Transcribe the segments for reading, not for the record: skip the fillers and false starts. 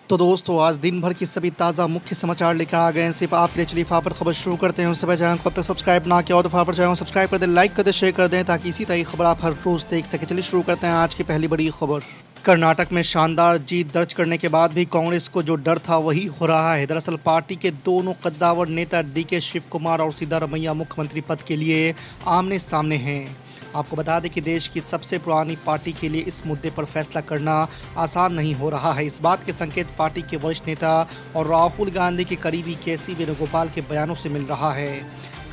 तो दोस्तों आज दिन भर की सभी ताज़ा मुख्य समाचार लेकर आ गए हैं सिर्फ आपके लिए। चलिए फटाफट खबर शुरू करते हैं। उससे पहले चैनल को अब तक सब्सक्राइब ना किया हो तो फटाफट चैनल को सब्सक्राइब कर दें, लाइक कर दें, शेयर कर दें ताकि इसी तरह की खबर आप हर रोज़ देख सकें। चलिए शुरू करते हैं आज की पहली बड़ी खबर। कर्नाटक में शानदार जीत दर्ज करने के बाद भी कांग्रेस को जो डर था वही हो रहा है। दरअसल पार्टी के दोनों कद्दावर नेता डीके शिव कुमार और सिद्धारमैया मुख्यमंत्री पद के लिए आमने सामने हैं। आपको बता दें कि देश की सबसे पुरानी पार्टी के लिए इस मुद्दे पर फैसला करना आसान नहीं हो रहा है। इस बात के संकेत पार्टी के वरिष्ठ नेता और राहुल गांधी के करीबी के.सी. वेणुगोपाल के बयानों से मिल रहा है।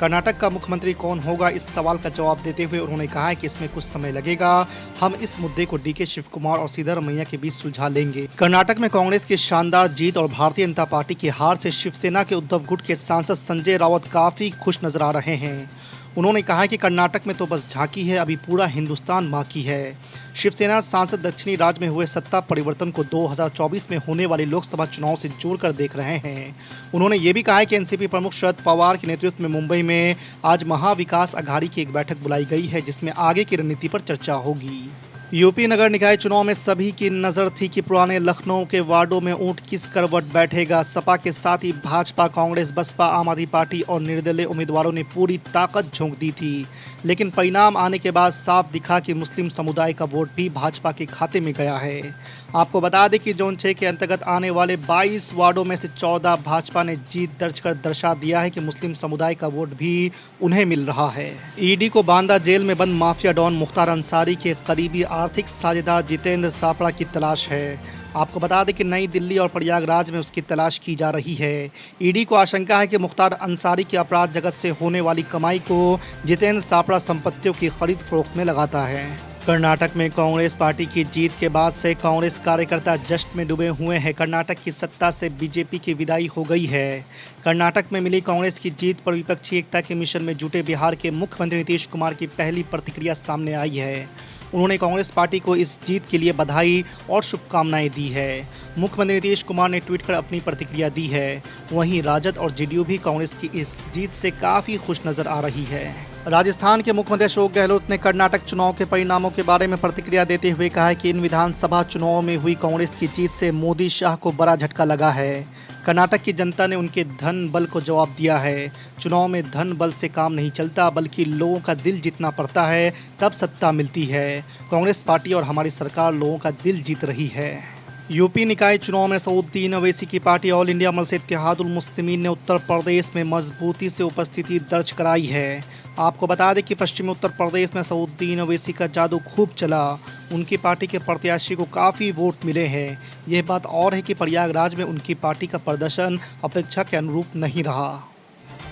कर्नाटक का मुख्यमंत्री कौन होगा, इस सवाल का जवाब देते हुए उन्होंने कहा है कि इसमें कुछ समय लगेगा। हम इस मुद्दे को डीके शिव कुमार और सिद्धारमैया के बीच सुलझा लेंगे। कर्नाटक में कांग्रेस की शानदार जीत और भारतीय जनता पार्टी की हार से शिवसेना के उद्धव गुट के सांसद संजय राउत काफी खुश नजर आ रहे हैं। उन्होंने कहा कि कर्नाटक में तो बस झांकी है, अभी पूरा हिंदुस्तान बाकी है। शिवसेना सांसद दक्षिणी राज्य में हुए सत्ता परिवर्तन को 2024 में होने वाले लोकसभा चुनाव से जोड़कर देख रहे हैं। उन्होंने ये भी कहा है कि एनसीपी प्रमुख शरद पवार के नेतृत्व में मुंबई में आज महाविकास अघाड़ी की एक बैठक बुलाई गई है जिसमें आगे की रणनीति पर चर्चा होगी। यूपी नगर निकाय चुनाव में सभी की नज़र थी कि पुराने लखनऊ के वार्डों में ऊंट किस करवट बैठेगा। सपा के साथ ही भाजपा, कांग्रेस, बसपा, आम आदमी पार्टी और निर्दलीय उम्मीदवारों ने पूरी ताकत झोंक दी थी, लेकिन परिणाम आने के बाद साफ दिखा कि मुस्लिम समुदाय का वोट भी भाजपा के खाते में गया है। आपको बता दें कि जोन 6 के अंतर्गत आने वाले 22 वार्डों में से 14 भाजपा ने जीत दर्ज कर दर्शा दिया है कि मुस्लिम समुदाय का वोट भी उन्हें मिल रहा है। ईडी को बांदा जेल में बंद माफिया डॉन मुख्तार अंसारी के करीबी आर्थिक साझेदार जितेंद्र सापड़ा की तलाश है। आपको बता दें कि नई दिल्ली और प्रयागराज में उसकी तलाश की जा रही है। ईडी को आशंका है कि मुख्तार अंसारी की अपराध जगत से होने वाली कमाई को जितेंद्र सापड़ा संपत्तियों की खरीद फरोख्त में लगाता है। कर्नाटक में कांग्रेस पार्टी की जीत के बाद से कांग्रेस कार्यकर्ता जश्न में डूबे हुए हैं। कर्नाटक की सत्ता से बीजेपी की विदाई हो गई है। कर्नाटक में मिली कांग्रेस की जीत पर विपक्षी एकता के मिशन में जुटे बिहार के मुख्यमंत्री नीतीश कुमार की पहली प्रतिक्रिया सामने आई है। उन्होंने कांग्रेस पार्टी को इस जीत के लिए बधाई और शुभकामनाएं दी है। मुख्यमंत्री नीतीश कुमार ने ट्वीट कर अपनी प्रतिक्रिया दी है। वहीं राजद और जेडीयू भी कांग्रेस की इस जीत से काफ़ी खुश नजर आ रही है। राजस्थान के मुख्यमंत्री अशोक गहलोत ने कर्नाटक चुनाव के परिणामों के बारे में प्रतिक्रिया देते हुए कहा है कि इन विधानसभा चुनावों में हुई कांग्रेस की जीत से मोदी शाह को बड़ा झटका लगा है। कर्नाटक की जनता ने उनके धन बल को जवाब दिया है। चुनाव में धन बल से काम नहीं चलता, बल्कि लोगों का दिल जीतना पड़ता है, तब सत्ता मिलती है। कांग्रेस पार्टी और हमारी सरकार लोगों का दिल जीत रही है। यूपी निकाय चुनाव में सऊद्दीन ओवैसी की पार्टी ऑल इंडिया मजलिस इत्तेहादुल मुस्लिमीन ने उत्तर प्रदेश में मजबूती से उपस्थिति दर्ज कराई है। आपको बता दें कि पश्चिमी उत्तर प्रदेश में सऊद्दीन ओवैसी का जादू खूब चला। उनकी पार्टी के प्रत्याशी को काफ़ी वोट मिले हैं। यह बात और है कि प्रयागराज में उनकी पार्टी का प्रदर्शन अपेक्षा के अनुरूप नहीं रहा।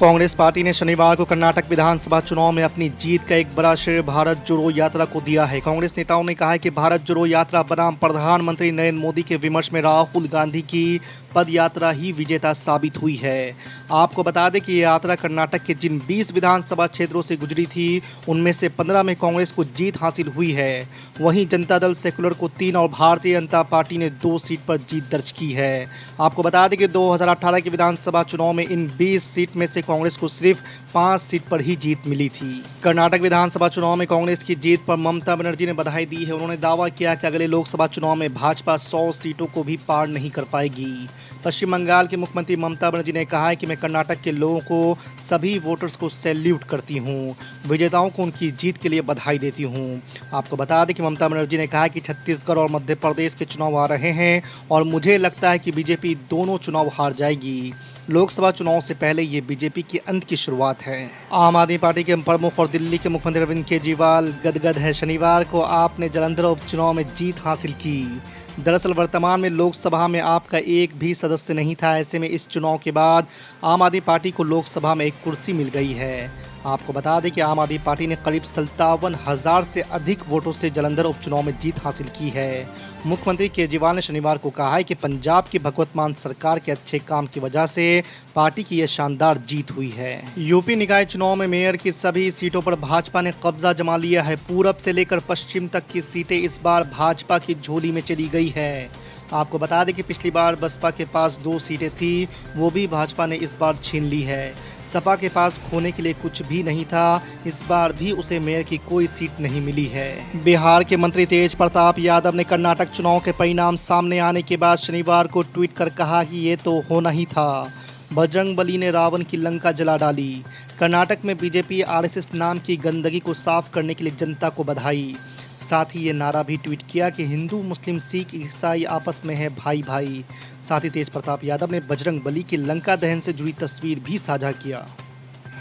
कांग्रेस पार्टी ने शनिवार को कर्नाटक विधानसभा चुनाव में अपनी जीत का एक बड़ा श्रेय भारत जोड़ो यात्रा को दिया है। कांग्रेस नेताओं ने कहा है कि भारत जोड़ो यात्रा बनाम प्रधानमंत्री नरेंद्र मोदी के विमर्श में राहुल गांधी की पद यात्रा ही विजेता साबित हुई है। आपको बता दें कि ये यात्रा कर्नाटक के जिन 20 विधानसभा क्षेत्रों से गुजरी थी उनमें से 15 में कांग्रेस को जीत हासिल हुई है। वहीं जनता दल सेकुलर को 3 और भारतीय जनता पार्टी ने 2 सीट पर जीत दर्ज की है। आपको बता दें कि 2018 के विधानसभा चुनाव में इन 20 सीट में से कांग्रेस को सिर्फ 5 सीट पर ही जीत मिली थी। कर्नाटक विधानसभा चुनाव में कांग्रेस की जीत पर ममता बनर्जी ने बधाई दी है। उन्होंने दावा किया कि अगले लोकसभा चुनाव में भाजपा 100 सीटों को भी पार नहीं कर पाएगी। पश्चिम बंगाल की मुख्यमंत्री ममता बनर्जी ने कहा है कि मैं कर्नाटक के लोगों को, सभी वोटर्स को सैल्यूट करती हूं, विजेताओं को उनकी जीत के लिए बधाई देती हूं। आपको बता दें कि ममता बनर्जी ने कहा कि छत्तीसगढ़ और मध्य प्रदेश के चुनाव आ रहे हैं और मुझे लगता है कि बीजेपी दोनों चुनाव हार जाएगी। लोकसभा चुनाव से पहले ये बीजेपी के अंत की शुरुआत है। आम आदमी पार्टी के प्रमुख और दिल्ली के मुख्यमंत्री अरविंद केजरीवाल गदगद है। शनिवार को आपने जालंधर उपचुनाव में जीत हासिल की। दरअसल वर्तमान में लोकसभा में आपका एक भी सदस्य नहीं था। ऐसे में इस चुनाव के बाद आम आदमी पार्टी को लोकसभा में एक कुर्सी मिल गई है। आपको बता दें कि आम आदमी पार्टी ने करीब 57,000 से अधिक वोटों से जालंधर उपचुनाव में जीत हासिल की है। मुख्यमंत्री केजरीवाल ने शनिवार को कहा है कि पंजाब की भगवत मान सरकार के अच्छे काम की वजह से पार्टी की यह शानदार जीत हुई है। यूपी निकाय चुनाव में मेयर की सभी सीटों पर भाजपा ने कब्जा जमा लिया है। पूरब से लेकर पश्चिम तक की सीटें इस बार भाजपा की झोली में चली गई है। आपको बता दें कि पिछली बार बसपा के पास 2 सीटें थी, वो भी भाजपा ने इस बार छीन ली है। सपा के पास खोने के लिए कुछ भी नहीं था। इस बार भी उसे मेयर की कोई सीट नहीं मिली है। बिहार के मंत्री तेज प्रताप यादव ने कर्नाटक चुनाव के परिणाम सामने आने के बाद शनिवार को ट्वीट कर कहा कि ये तो होना ही था। बजरंगबली ने रावण की लंका जला डाली। कर्नाटक में बीजेपी आरएसएस नाम की गंदगी को साफ करने के लिए जनता को बधाई। साथ ही ये नारा भी ट्वीट किया कि हिंदू मुस्लिम सिख ईसाई आपस में है भाई भाई। साथ ही तेज प्रताप यादव ने बजरंगबली की लंका दहन से जुड़ी तस्वीर भी साझा किया।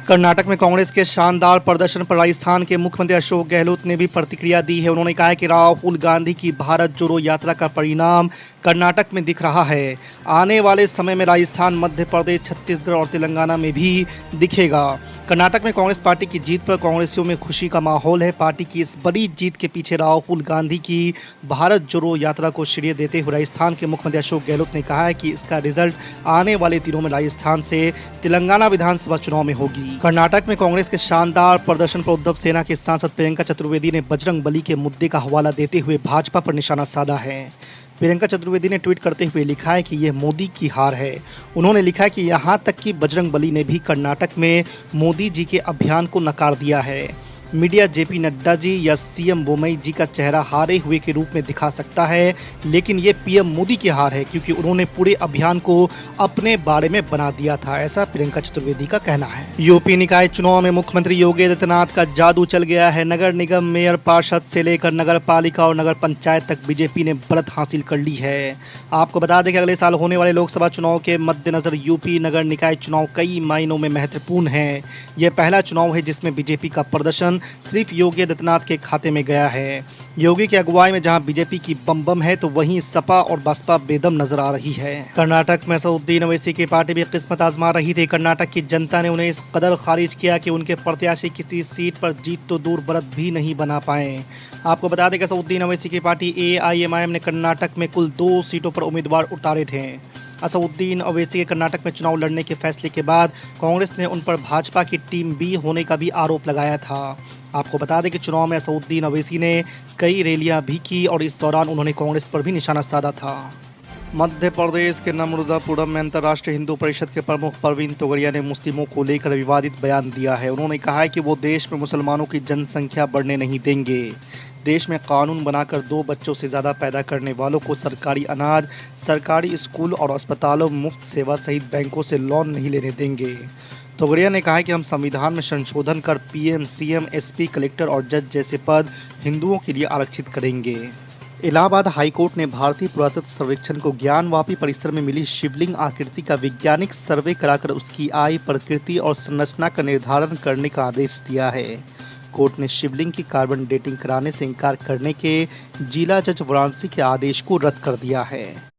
कर्नाटक में कांग्रेस के शानदार प्रदर्शन पर राजस्थान के मुख्यमंत्री अशोक गहलोत ने भी प्रतिक्रिया दी है। उन्होंने कहा कि राहुल गांधी की भारत जोड़ो यात्रा का परिणाम कर्नाटक में दिख रहा है। आने वाले समय में राजस्थान, मध्य प्रदेश, छत्तीसगढ़ और तेलंगाना में भी दिखेगा। कर्नाटक में कांग्रेस पार्टी की जीत पर कांग्रेसियों में खुशी का माहौल है। पार्टी की इस बड़ी जीत के पीछे राहुल गांधी की भारत जोड़ो यात्रा को श्रेय देते हुए राजस्थान के मुख्यमंत्री अशोक गहलोत ने कहा है कि इसका रिजल्ट आने वाले दिनों में राजस्थान से तेलंगाना विधानसभा चुनाव में होगी। कर्नाटक में कांग्रेस के शानदार प्रदर्शन पर उद्धव सेना के सांसद प्रियंका चतुर्वेदी ने बजरंगबली के मुद्दे का हवाला देते हुए भाजपा पर निशाना साधा है। प्रियंका चतुर्वेदी ने ट्वीट करते हुए लिखा है कि यह मोदी की हार है। उन्होंने लिखा है कि यहाँ तक कि बजरंगबली ने भी कर्नाटक में मोदी जी के अभियान को नकार दिया है। मीडिया जेपी नड्डा जी या सीएम बोमई जी का चेहरा हारे हुए के रूप में दिखा सकता है, लेकिन ये पीएम मोदी की हार है क्योंकि उन्होंने पूरे अभियान को अपने बारे में बना दिया था, ऐसा प्रियंका चतुर्वेदी का कहना है। यूपी निकाय चुनाव में मुख्यमंत्री योगी आदित्यनाथ का जादू चल गया है। नगर निगम, मेयर, पार्षद से लेकर नगर पालिका और नगर पंचायत तक बीजेपी ने बढ़त हासिल कर ली है। आपको बता दें कि अगले साल होने वाले लोकसभा चुनाव के मद्देनजर यूपी नगर निकाय चुनाव कई मायनों में महत्वपूर्ण है। यह पहला चुनाव है जिसमें बीजेपी का प्रदर्शन सिर्फ योगी आदित्यनाथ के खाते में गया है। योगी की अगुवाई में जहां बीजेपी की बम है तो वहीं सपा और बसपा बेदम नजर आ रही है। कर्नाटक में असदुद्दीन ओवैसी की पार्टी भी किस्मत आजमा रही थी। कर्नाटक की जनता ने उन्हें इस कदर खारिज किया कि उनके प्रत्याशी किसी सीट पर जीत तो दूर बढ़त भी नहीं बना पाए। आपको बता दें कि असदुद्दीन ओवैसी की पार्टी AIMIM ने कर्नाटक में कुल 2 सीटों पर उम्मीदवार उतारे थे। असदुद्दीन ओवैसी के कर्नाटक में चुनाव लड़ने के फैसले के बाद कांग्रेस ने उन पर भाजपा की टीम बी होने का भी आरोप लगाया था। आपको बता दें कि चुनाव में असदुद्दीन ओवैसी ने कई रैलियां भी की और इस दौरान उन्होंने कांग्रेस पर भी निशाना साधा था। मध्य प्रदेश के नर्मदापुरम में अंतर्राष्ट्रीय हिंदू परिषद के प्रमुख परवीन तोगड़िया ने मुस्लिमों को लेकर विवादित बयान दिया है। उन्होंने कहा है कि वो देश में मुसलमानों की जनसंख्या बढ़ने नहीं देंगे। देश में कानून बनाकर 2 बच्चों से ज़्यादा पैदा करने वालों को सरकारी अनाज, सरकारी स्कूल और अस्पतालों, मुफ्त सेवा सहित बैंकों से लोन नहीं लेने देंगे। तोगड़िया ने कहा कि हम संविधान में संशोधन कर PM, CM, SP, कलेक्टर और जज जैसे पद हिंदुओं के लिए आरक्षित करेंगे। इलाहाबाद हाईकोर्ट ने भारतीय पुरातत्व सर्वेक्षण को ज्ञानवापी परिसर में मिली शिवलिंग आकृति का वैज्ञानिक सर्वे कराकर उसकी आयु, प्रकृति और संरचना का निर्धारण करने का आदेश दिया है। कोर्ट ने शिवलिंग की कार्बन डेटिंग कराने से इनकार करने के जिला जज वाराणसी के आदेश को रद्द कर दिया है।